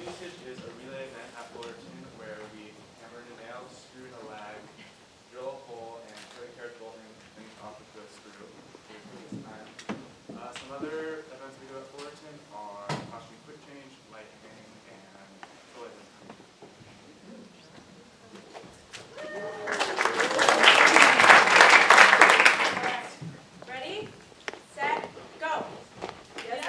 Usage is a relay event at Fullerton where we hammer in a nail, screw in a lag, drill a hole, and put a carrot bolt in off with the screw. Some other events we do at Fullerton are costume quick change, light hang, and toilet. Ready, set, go. Yes,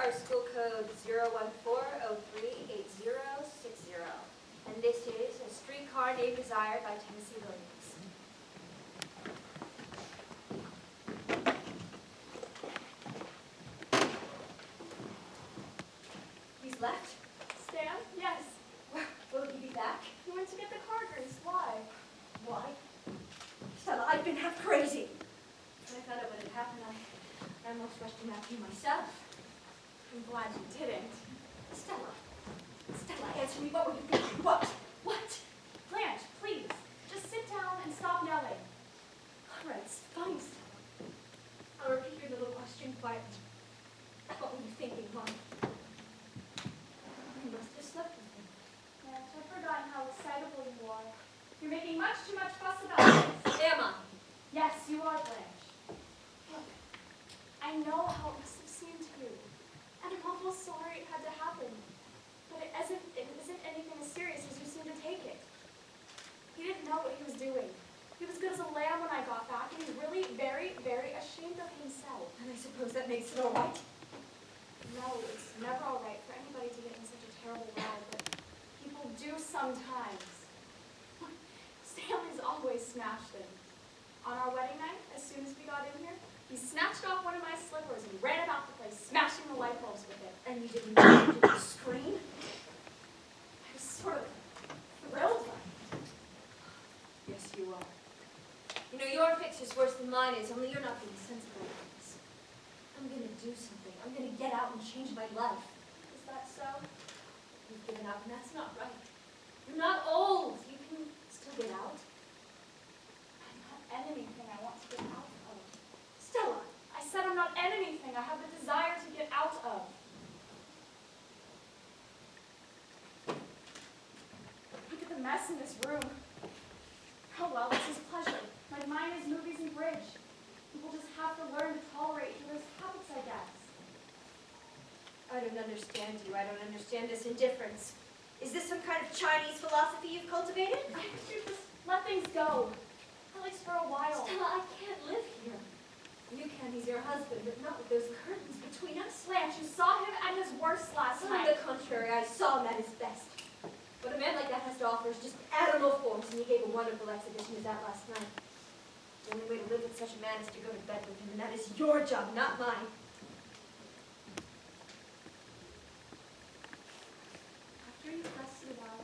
Our school code 014038060, and this is A Streetcar Named Desire by Tennessee Williams. He's left? Stan? Yes. Will he be back? He went to get the car grease. Why? Why? Stella, I've been half crazy. When I found out what had happened, I almost rushed him after you myself. I'm glad you didn't. Stella, answer me. What were you thinking? What? Blanche, please. Just sit down and stop yelling. All right, it's fine, Stella. I'll repeat your little question quietly. What were you thinking, Mom? You must have slept with him. Blanche, I've forgotten how excitable you are. You're making much too much fuss about this. Am I? Yes, you are, Blanche. Look, I know how it must have seemed to you. And I'm awful sorry it had to happen. But it isn't anything as serious as you seem to take it. He didn't know what he was doing. He was good as a lamb when I got back, and he's really very, very ashamed of himself. And I suppose that makes it all right? No, it's never all right for anybody to get in such a terrible row, but people do sometimes. Stanley's always smashed him. On our wedding night, as soon got in here, he snatched off one of my slippers and ran about the place, smashing the light bulbs with it. And you didn't scream? I was sort of thrilled by it. Yes, you are. You know, your fix is worse than mine is, only you're not being sensible about this. I'm gonna do something. I'm gonna get out and change my life. Is that so? You've given up, and that's not right. You're not old. You can still get out. I'm not anything I want to get out of. Stella! I said I'm not anything I have the desire to get out of. Look at the mess in this room. Oh well, it's his pleasure. Like mine is movies and bridge. People just have to learn to tolerate each other's habits, I guess. I don't understand you. I don't understand this indifference. Is this some kind of Chinese philosophy you've cultivated? I should just let things go. At least for a while. Stella, I can't live here. You can, he's your husband, but not with those curtains between us. Blanche, you saw him at his worst last On night. the contrary, I saw him at his best. What a man like that has to offer is just animal forms, and he gave a wonderful exhibition of that last night. The only way to live with such a man is to go to bed with him, and that is your job, not mine. After you've rested it out,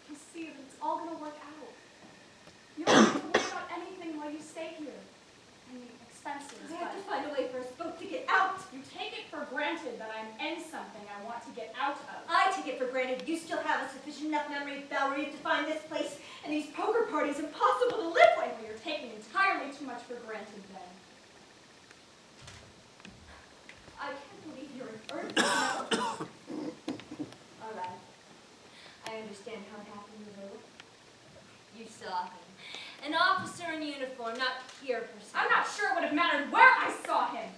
you see that it's all going to work out. You don't have to worry about anything while you stay here. I mean, expenses, I have to but find a way for us both to get out. you take it for granted that I'm in something I want to get out of. I take it for granted you still have a sufficient enough memory of Valerie to find this place and these poker parties impossible to live with. Well, you're taking entirely too much for granted then. I can't believe you're an earth now. All right. I understand how it happened, Lou. You saw him. An officer in uniform, not here per se. I'm not sure it would have mattered where I saw him.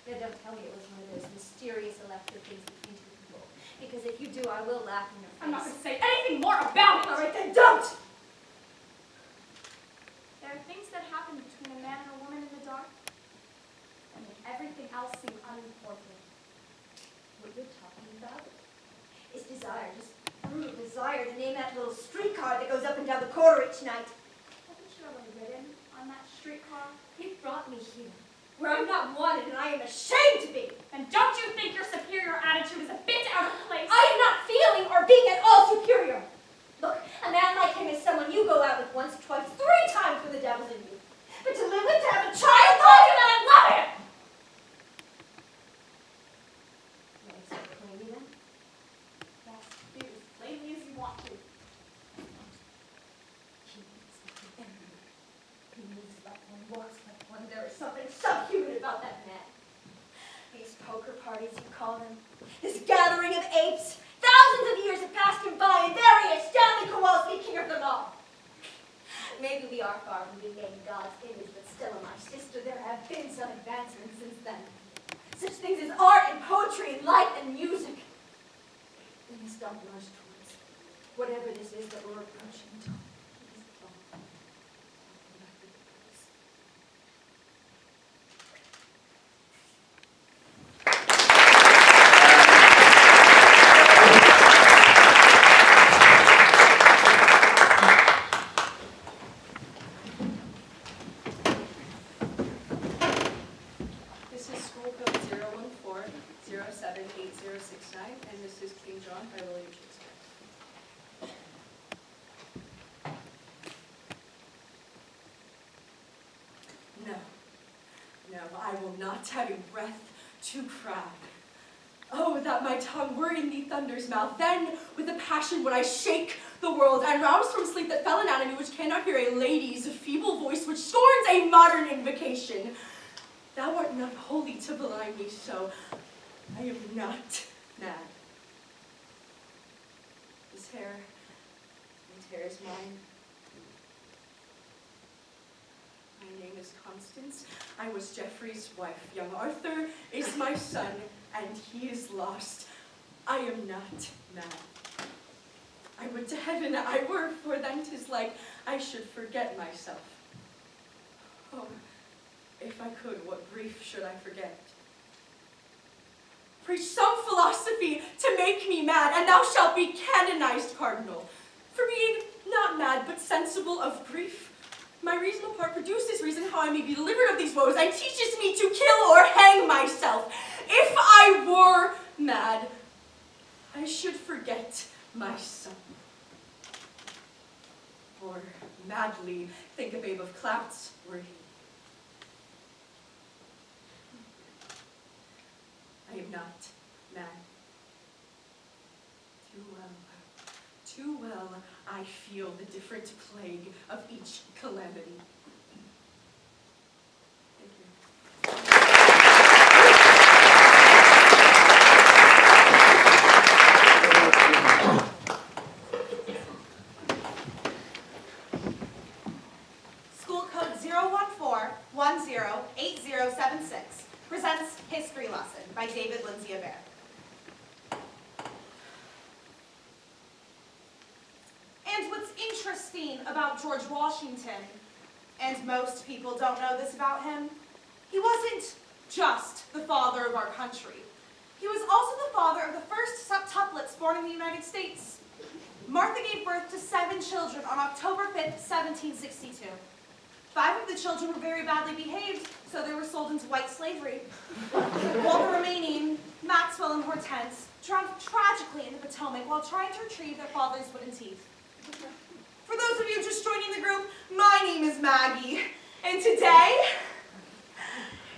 Now, don't tell me it was one of those mysterious electric things between two people. Because if you do, I will laugh in your face. I'm not going to say anything more about it. All right, then don't! There are things that happen between a man and a woman in the dark, and make everything else seem unimportant. What you're talking about is desire, just brute desire to name that little streetcar that goes up and down the corridor each night. Haven't you ever ridden on that streetcar? It brought me here, where I'm not wanted and I am ashamed to be. And don't you think your superior attitude is a bit out of place? I am not feeling or being at all superior. Look, a man like him is someone you go out with once, twice, 3 times when the devil's in you. But to live with, to have a child, told you that I love him! You want to start claiming them? Yes, be as plainly as you want to. He needs like an enemy. He moves like one, walks like one. There is something subhuman about that man. These poker parties, you call them. This gathering of apes. Thousands of years have passed him by, and there he is, Stanley Kowalski, king of them all. Maybe we are far from being made in God's image, but still, my sister, there have been some advancements since then. Such things as art and poetry and light and music. We must not rush towards whatever this is that we're approaching. Please don't. This is school code 014-078069, and this is King John by William Shakespeare. No, I will not have a breath to cry. Oh, that my tongue were in the thunder's mouth. Then, with a passion would I shake the world, and rouse from sleep that fell anatomy which cannot hear a lady's feeble voice, which scorns a modern invocation. Thou art not holy to blind me so. I am not mad. His hair is mine. My name is Constance. I was Geoffrey's wife. Young Arthur is my son, and he is lost. I am not mad. I would to heaven I were, for then 'tis like I should forget myself. Oh, if I could, what grief should I forget? Preach some philosophy to make me mad, and thou shalt be canonized cardinal, for being not mad, but sensible of grief. My reasonable part produces reason how I may be delivered of these woes, and teaches me to kill or hang myself. If I were mad, I should forget my son. Or madly think a babe of clouts were he. I am not mad. Too well I feel the different plague of each calamity. Thank you. School code 014-108076 presents History Lesson by David Lindsay Aguirre. And what's interesting about George Washington, and most people don't know this about him, he wasn't just the father of our country. He was also the father of the first septuplets born in the United States. Martha gave birth to 7 children on October 5th, 1762. 5 of the children were very badly behaved, so they were sold into white slavery. While the remaining, Maxwell and Hortense, drowned tragically in the Potomac while trying to retrieve their father's wooden teeth. For those of you just joining the group, my name is Maggie, and today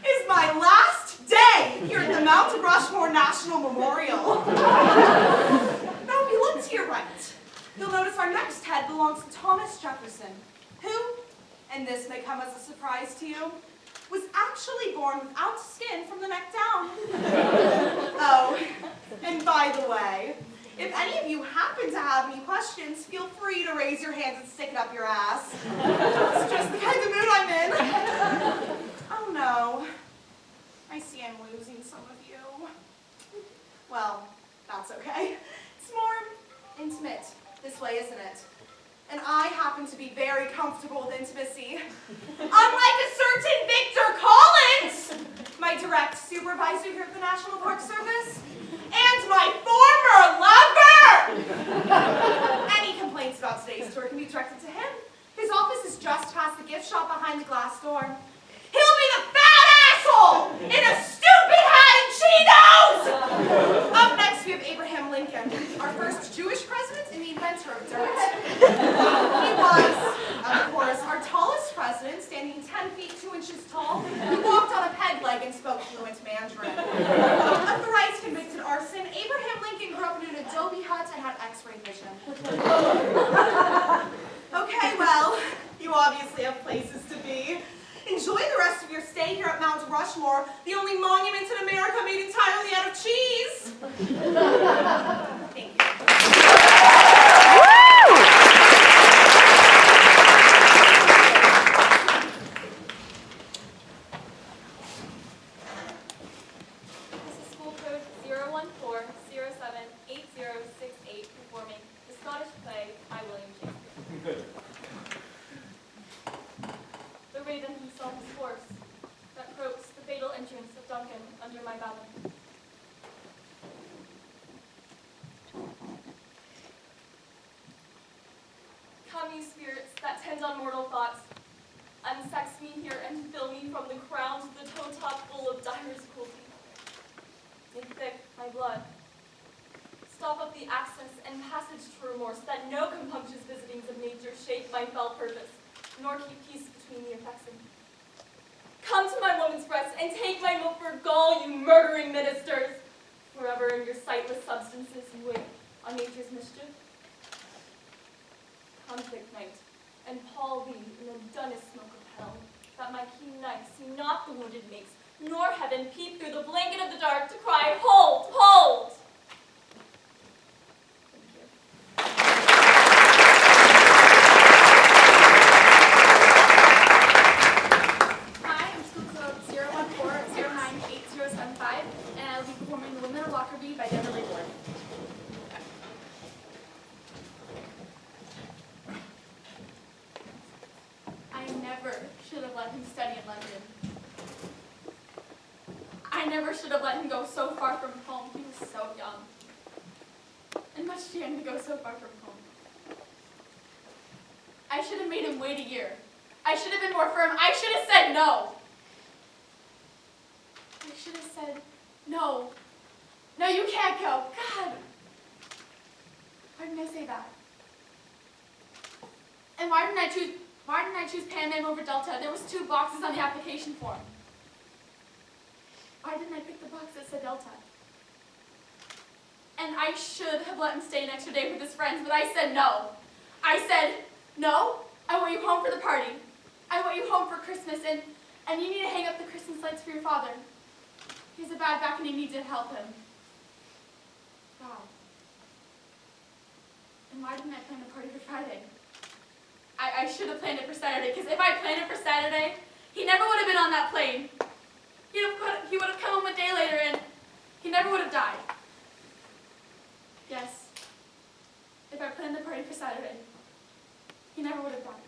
is my last day here at the Mount Rushmore National Memorial. Now, if you look to your right, you'll notice our next head belongs to Thomas Jefferson, who, and this may come as a surprise to you, was actually born without skin from the neck down. Oh, and by the way, if any of you happen to have any questions, feel free to raise your hands and stick it up your ass. It's just the kind of mood I'm in. Oh no, I see I'm losing some of you. Well, that's okay. It's more intimate this way, isn't it? And I happen to be very comfortable with intimacy. Unlike a certain Victor Collins, my direct supervisor here at the National Park Service, and my former lover! Any complaints about today's tour can be directed to him. His office is just past the gift shop behind the glass door. He'll be the fat asshole in a stupid hat and Cheetos! Up next, we have Abraham Lincoln, our first Jewish president and the inventor of dirt. He was, of course, our tallest president, standing 10 feet 2 inches tall. He walked on a peg leg and spoke fluent Mandarin. A thrice convicted arson, Abraham Lincoln grew up in an adobe hut and had X-ray vision. Okay, well, you obviously have places to be. Enjoy the rest of your stay here at Mount Rushmore, the only monument in America made entirely out of cheese. Thank you. This is school code 014-07-8068, performing the Scottish play by William Shakespeare. The raven who saw his horse, that croaks the fatal entrance of Duncan under my banner. Come, you spirits that tend on mortal thoughts, unsex me here and fill me from the crown to the toe top full of direst cruelty. Make thick my blood. Stop up the access and passage to remorse, that no compunctious visitings of nature shake my fell purpose, nor keep peace between the affection. Come to my woman's breast and take my milk for gall, you murdering ministers! Forever in your sightless substances you wait on nature's mischief. Come, thick night, and pall thee in the dunnest smoke of hell, that my keen knife see not the wounded mates, nor heaven peep through the blanket of the dark to cry, hold, hold! Thank you. Hi, I'm school code 014-098075, and I'll be performing The Women of Lockerbie by Beverly Ward. I never should have let him study in London. I never should have let him go so far from home. He was so young. And much too young to go so far from home. I should have made him wait a year. I should have been more firm. I should have said no. I should have said no. No, you can't go. God. Why didn't I say that? And why didn't I choose Pan Am over Delta? There was 2 boxes on the application form. Why didn't I pick the box that said Delta? And I should have let him stay an extra day with his friends, but I said no. I said, no, I want you home for the party. I want you home for Christmas, and you need to hang up the Christmas lights for your father. He has a bad back and you need to help him. Wow. And why didn't I plan the party for Friday? I should have planned it for Saturday, because if I planned it for Saturday, he never would have been on that plane. He would have come home a day later and he never would have died. Yes. If I planned the party for Saturday, he never would have died.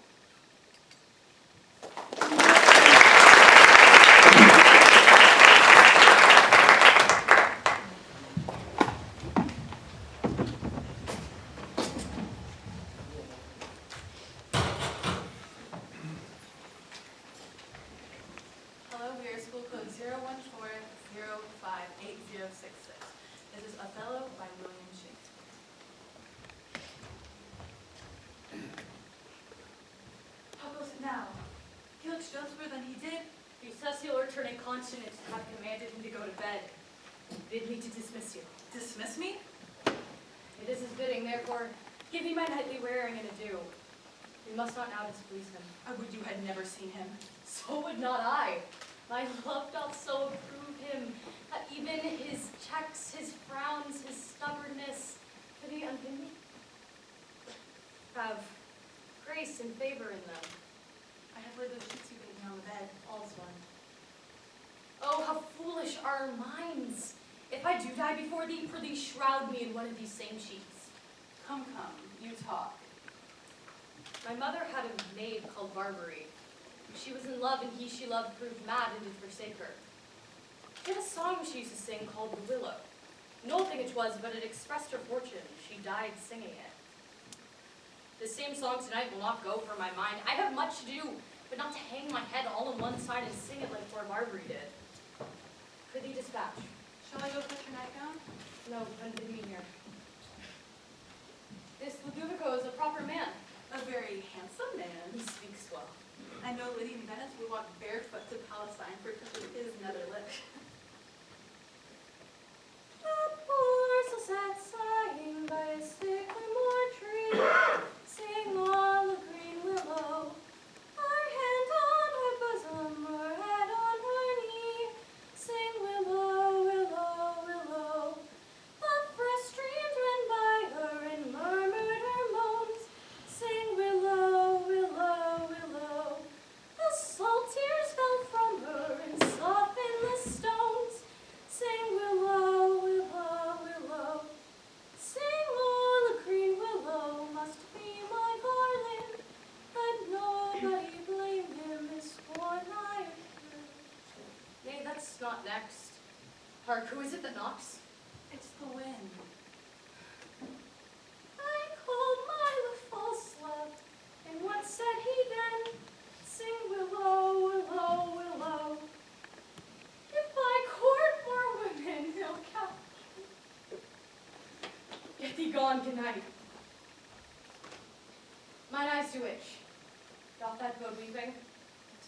Hello, we are school code 014058066. This is Othello by William Shakespeare. How goes it now? He looks justier than he did. He says he'll return incontinent and have commanded him to go to bed. Bid me to dismiss you. Dismiss me? It is his bidding, therefore, give me my nightly wearing and adieu. We must not now displease him. I would you had never seen him. So would not I. My love doth so approve him, that even his checks, his frowns, his stubbornness, pity unpity, have grace and favor in them. I have heard those sheets you gave me on the bed. All's one. Oh, how foolish are our minds! If I do die before thee, prithee shroud me in one of these same sheets. Come, you talk. My mother had a maid called Barbary. She was in love, and he she loved proved mad and did forsake her. She had a song she used to sing called The Willow. An old thing it was, but it expressed her fortune. She died singing it. The same song tonight will not go from my mind. I have much to do, but not to hang my head all on one side and sing it like poor Barbary did. Prithee dispatch. Shall I go fetch your nightgown? No, unbid me here. This Ludovico is a proper man. A very handsome man. He speaks well. I know Lydia and Venice would walk barefoot to Palestine for touch of his nether lip. A poor soul sat sighing by a sycamore tree, sing all the green willow. Her hand on her bosom, her head on her knee, sing willow, willow, willow. The fresh streams ran by her and murmured her moans, sing willow, willow, willow. The salt tears fell from her and softened the stones, sing willow, willow, willow. Sing all the green willow must be my garland, let nobody blame him, his scorn I approve. Nay, that's not next. Hark, who is it that knocks? It's the wind. I called my false love, and what said he then? Sing willow, willow, willow. If I court more women, he'll catch me. Get thee gone, good night. Mine eyes do itch. Doth that bode weeping?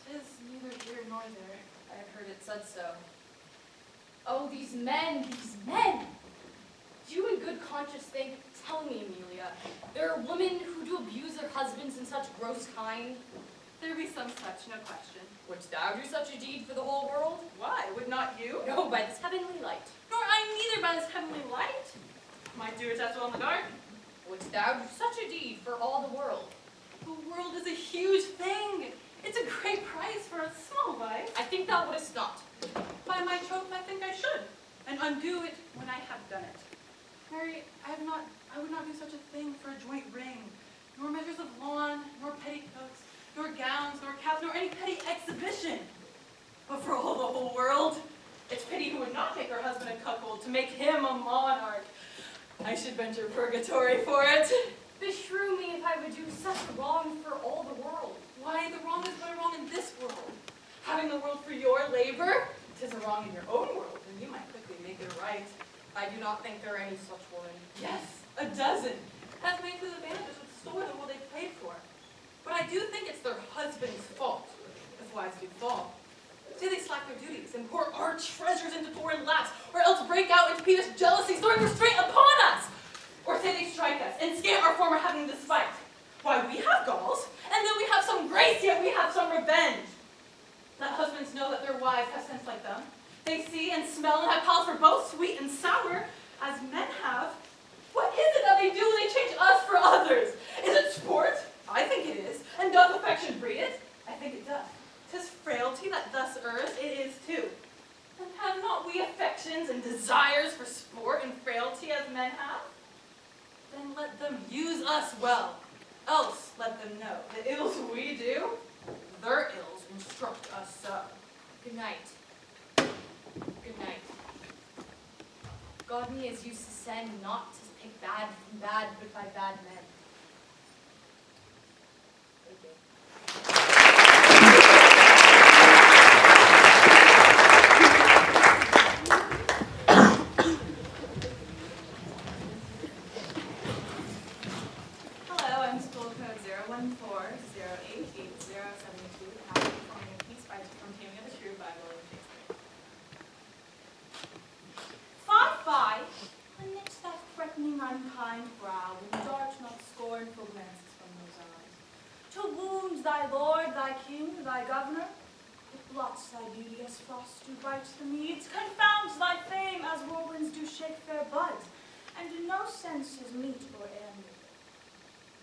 Tis neither here nor there. I have heard it said so. Oh, these men, these men! Do you in good conscience think, tell me, Amelia, there are women who do abuse their husbands in such gross kind? There be some such, no question. Wouldst thou do such a deed for the whole world? Why, would not you? No, by this heavenly light. Nor I neither by this heavenly light. Might do it as well in the dark. Wouldst thou do such a deed for all the world? The world is a huge thing. It's a great price for a small vice. I think thou wouldst not. By my troth, I think I should, and undo it when I have done it. Mary, I would not do such a thing for a joint ring, nor measures of lawn, nor petticoats, nor gowns, nor caps, nor any petty exhibition. But for all the whole world, it's pity who would not make her husband a cuckold to make him a monarch. I should venture purgatory for it. Beshrew me if I would do such wrong for all the world. Why, the wrong is but a wrong in this world. Having the world for your labor, 'tis a wrong in your own world, and you might quickly make it right. I do not think there are any such women. Yes, a dozen, as made through the bandits would store the world they played for. But I do think it's their husband's fault, if wives do fall. Say they slack their duties and pour our treasures into foreign laps, or else break out into peevish jealousies, throwing restraint upon us. Or say they strike us and scant our former having despite. Why, we have galls, and though we have some grace, yet we have some revenge. Let husbands know that their wives have sense like them. They see and smell and have palates for both sweet and sour, as men have. What is it that they do when they change us for others? Is it sport? I think it is. And doth affection breed it? I think it doth. 'Tis frailty that thus errs, it is too. And have not we affections and desires for sport and frailty as men have? Then let them use us well. Else let them know the ills we do, their ills instruct us so. Good night. Good night. God me as used to send, not to pick bad from bad, but by bad men. Thank you. Hello, I'm school code 014088072, and I'll be performing a piece from Taming of the Shrew by William Shakespeare. Fie, amidst that threatening unkind brow, and dart not scornful glances from those eyes. To wound thy lord, thy king, thy governor, it blots thy beauty as frost do bright the meads, confounds thy fame as whirlwinds do shake fair buds, and in no sense is meet or amiable.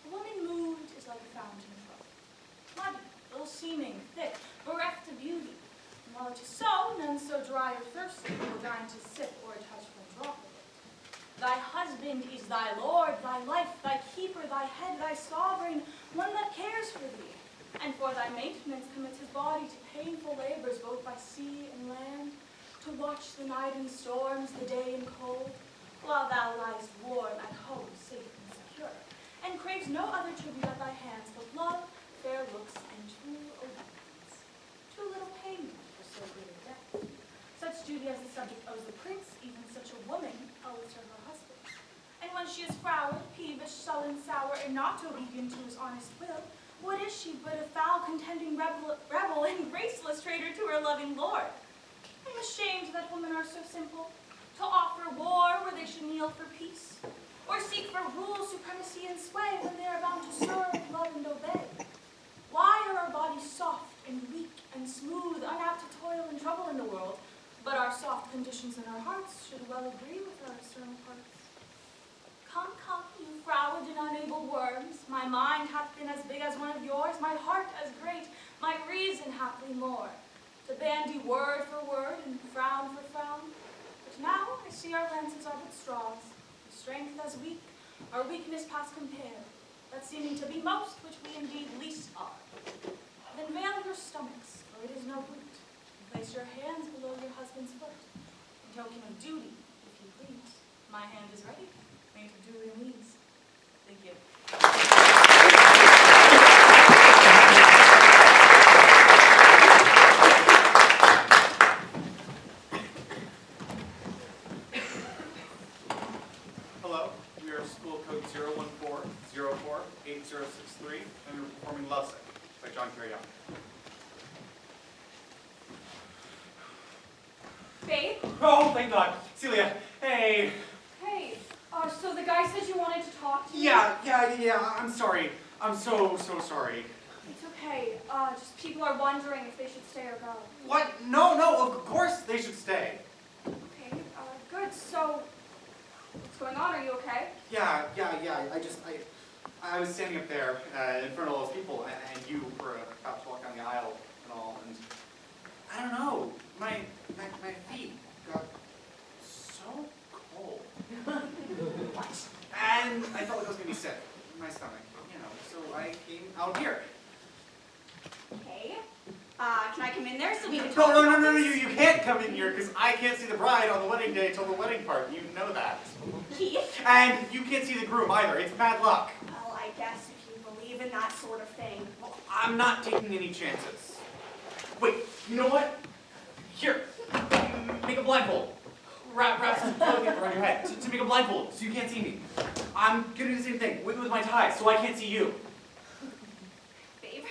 A woman moved is like a fountain troubled, muddy, ill-seeming, thick, bereft of beauty. And while it is so, none so dry or thirsty will deign to sip or touch one drop of it. Thy husband is thy lord, thy life, thy keeper, thy head, thy sovereign, one that cares for thee, and for thy maintenance commits his body to painful labors both by sea and land, to watch the night in storms, the day in cold, while thou liest warm at home, safe and secure, and craves no other tribute at thy hands but love, fair looks, and true obedience. Too little payment for so great a debt. Such duty as the subject owes the prince, even such a woman owes to her husband. And when she is froward, peevish, sullen, sour, and not obedient to his honest will, what is she but a foul, contending rebel and graceless traitor to her loving lord? I'm ashamed that women are so simple, to offer war where they should kneel for peace, or seek for rule, supremacy, and sway when they are bound to serve, love, and obey. Why are our bodies soft and weak and smooth, unapt to toil and trouble in the world, but our soft conditions in our hearts should well agree with our external parts? Come, come, you froward and unable worms, my mind hath been as big as one of yours, my heart as great, my reason haply more, to bandy word for word and frown for frown. But now I see our lances are but straws, our strength as weak, our weakness past compare, that seeming to be most which we indeed least are. Then veil your stomachs, for it is no boot, and place your hands below your husband's foot. In token of duty, if you please, my hand is ready, made to duly and ease. Thank you. Hello, we are school code 014048063, and we're performing Lovesick by John Carrion. Babe? Oh, thank God. Celia, hey. Hey, so the guy said you wanted to talk to me? Yeah, I'm sorry. I'm so sorry. It's okay. Just people are wondering if they should stay or go. What? No, of course they should stay. Okay, good. So, what's going on? Are you okay? Yeah, I was standing up there in front of all those people, and you were about to walk down the aisle and all, and I don't know, my feet got so cold. And I felt like I was going to be sick in my stomach, so I came out here. Okay. Can I come in there so we can talk? No, you can't come in here because I can't see the bride on the wedding day till the wedding part. You know that. Keith? And you can't see the groom either. It's bad luck. Well, I guess if you believe believe in that sort of thing. Well, I'm not taking any chances. Wait, you know what? Here, make a blindfold. Wrap some toilet paper around your head to make a blindfold so you can't see me. I'm gonna do the same thing with my tie so I can't see you. Babe,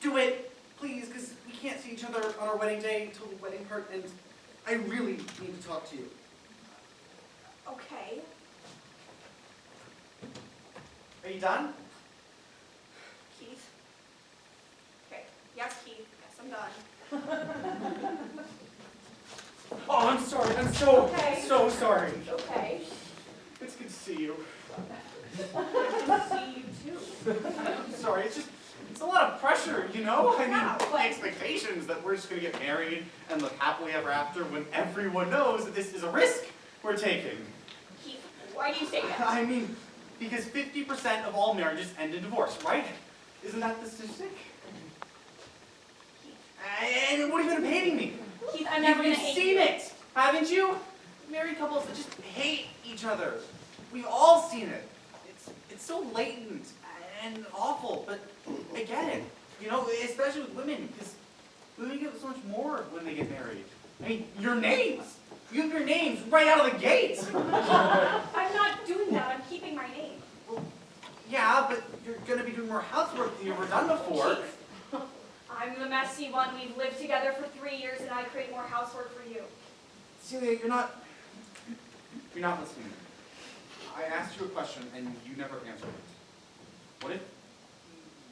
Do it, please, because we can't see each other on our wedding day until the wedding part, and I really need to talk to you. okay. Are you done? Keith? Okay, yes, Keith, yes, I'm done. Oh, I'm sorry. I'm so sorry. Okay. It's good to see you. Good to see you too. I'm sorry. It's a lot of pressure, you know? I Yeah, mean, but- expectations that we're just gonna get married and live happily ever after when everyone knows that this is a risk we're taking. Keith, why do you say that? I mean, because 50% of all marriages end in divorce, right? Isn't that the statistic? And what have you been hating me? Keith, I'm never gonna You've hate seen you. it, haven't you? Married couples that just hate each other. We've all seen it. It's so latent and awful, but I get it. You know, especially with women, because women get so much more when they get married. I mean, your names. You have your names right out of the gate. I'm not doing that. I'm keeping my name. Well, yeah, but you're gonna be doing more housework than you've ever done before. Keith, I'm the messy one. We've lived together for 3 years, and I create more housework for you. Celia, you're not listening. I asked you a question and you never answered it. What if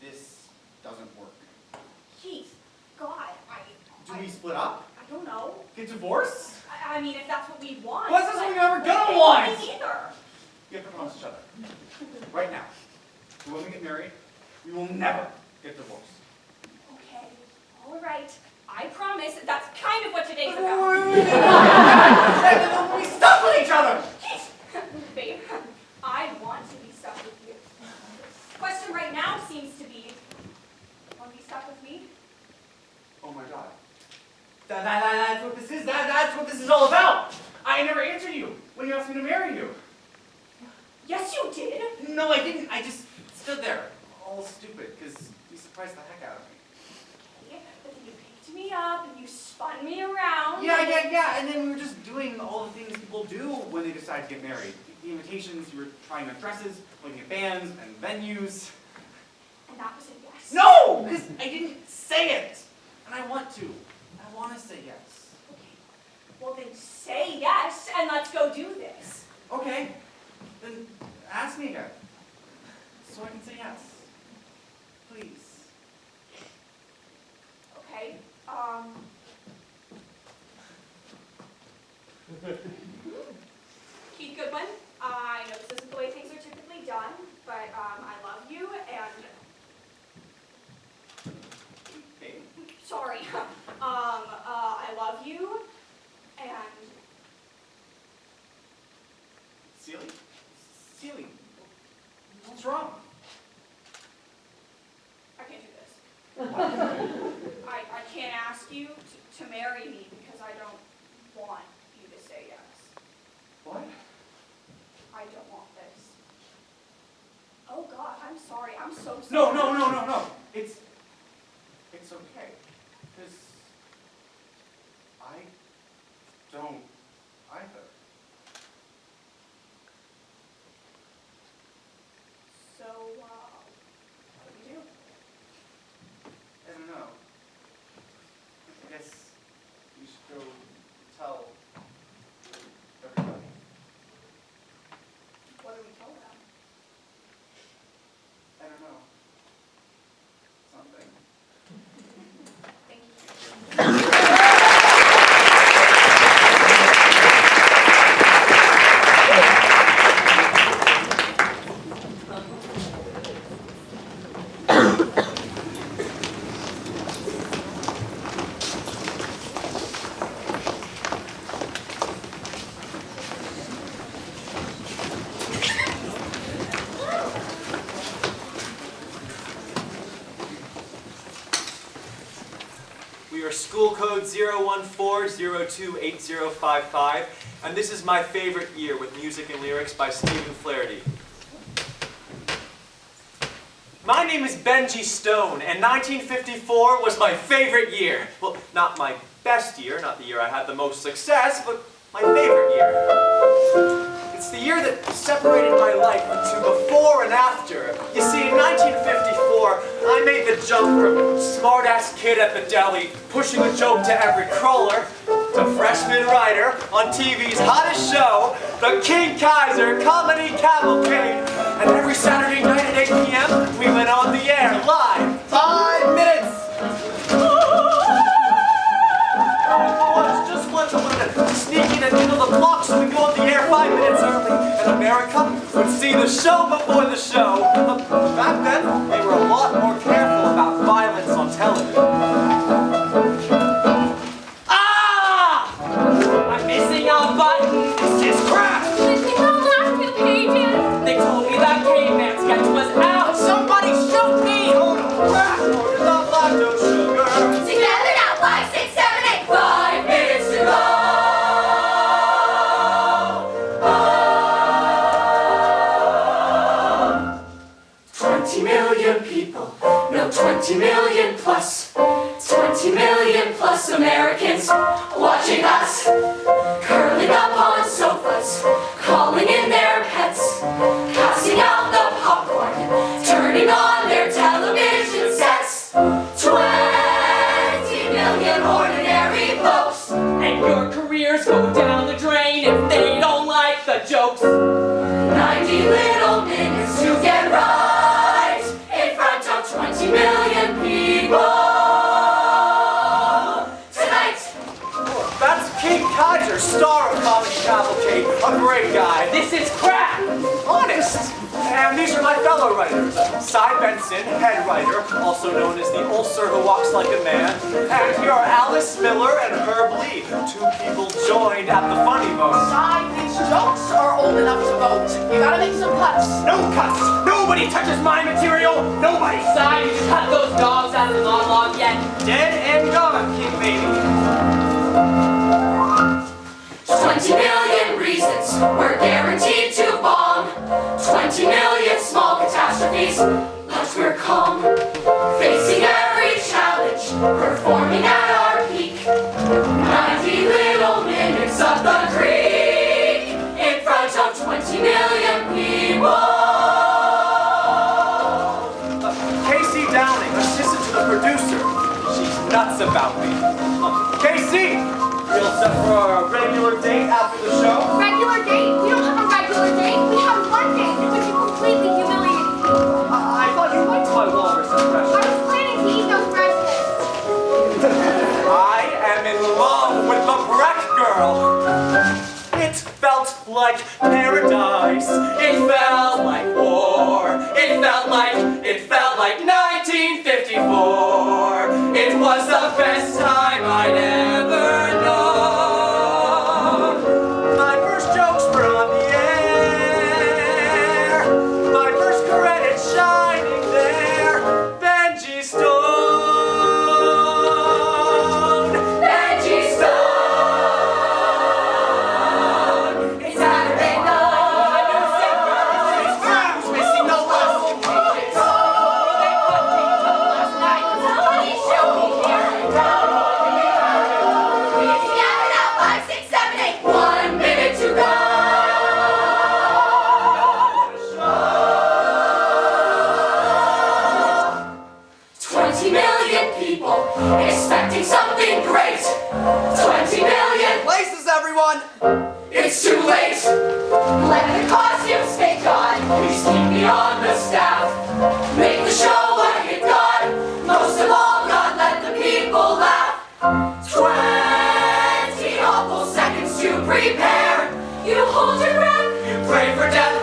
this doesn't work? Keith, God, Do we split up? I don't know. Get divorced? I mean, if that's what we want. Well, that's not something but- we're ever gonna want! Me neither. We have to promise each other. Right now. When we get married, we will never get divorced. Okay, all right. I promise. That's kind of what today's Wait, about. wait, wait, wait. We stuck with each other! Babe, I want to be stuck with you. Question right now seems to be, want to be stuck with me? Oh my god. That's what this is. That's what this is all about. I never answered you when you asked me to marry you. Yes, you did. No, I didn't. I just stood there, all stupid, because you surprised the heck out of me. Okay, but then you picked me up and you spun me around. Yeah. And then we were just doing all the things people do when they decide to get married. The invitations, you were trying on dresses, looking at bands and venues. And that was a yes. No, because I didn't say it. And I want to. I want to say yes. Okay, well then say yes and let's go do this. Okay, then ask me again, so I can say yes. Please. Okay, Keith Goodwin, I know this isn't the way things are typically done, but I love you and Okay. sorry. I love you and Celia, what's wrong? I can't do this. I can't ask you to marry me because I don't want you to say yes. What? I don't want this. Oh God, I'm sorry. I'm so sorry. No. It's okay. Because I don't either. So, what do we do? I don't know. I guess we should go tell everybody. What do we tell them? I don't know. Something. Thank you. We are school code 014028055, and this is my favorite year with music and lyrics by Stephen Flaherty. My name is Benji Stone, and 1954 was my favorite year. Well, not my best year, not the year I had the most success, but my favorite year. It's the year that separated my life into before and after. You see, in 1954, I made the jump from smart-ass kid at the deli, pushing a joke to every crawler, to freshman writer on TV's hottest show, the King Kaiser Comedy Cavalcade. And every Saturday night at 8 p.m., we went on the air live. 5 minutes! Just once, I wanted to sneak in and middle of the block so we could go on the air 5 minutes early. And America would see the show before the show. Back then, they were a lot more careful about violence on television. I'm missing a button. This is crap. Missing the last 2 pages. They told me that caveman sketch was out. Somebody shoot me! Oh, crap! Order the lactose sugar. Together now, 5, 6, 7, 8, 5 minutes to go. 20 million people, no 20 million plus. 20 million plus Americans watching us, curling up on sofas, calling in their pets, passing out the popcorn, turning on their television sets. 20 million ordinary folks, And your careers go down the drain if they don't like the jokes. 90 little minutes to get right in front of 20 million people. That's King Kaiser, star of Comedy Cavalcade, a great guy. This is crap! Honest. And these are my fellow writers. Cy Benson, head writer, also known as the ulcer who walks like a man. And here are Alice Miller and Herb Lee, 2 people joined at the Funny Bone. Side, these jokes are old enough to vote. You gotta make some cuts. No cuts! Nobody touches my material! Nobody! Side, you just cut those dogs out of the monologue yet. Dead and gone, King Baby. 20 million reasons we're guaranteed to bomb. 20 million small catastrophes, but we're calm. Facing every challenge, performing at our peak. 90 little minutes up the creek, in front of 20 million people. Casey Downing, assistant to the producer. She's nuts about me. Casey! We all set for our regular date after the show? Regular date? We don't have a regular date. We have one date in which you completely humiliate people. I thought you liked my walrus I impression. was planning to eat those breadsticks. I am in love with the Breck girl. It felt like paradise. It felt like war. It felt like 1954. It was the best time I'd ever known. My first jokes were on the air. My first credit shining there. Benji Stone. Benji Stone. It's Saturday night. Who's missing the last 2 pages? Somebody show me here and down. We're together now, 5, 6, 7, 8. 1 minute to go. 20 million people expecting something great. 20 million Places, everyone! It's too late. Let the costumes take God. Please keep me on the staff. Make the show a hit, God. Most of all, God, let the people laugh. 20 awful seconds to prepare. You hold your breath. You pray for death.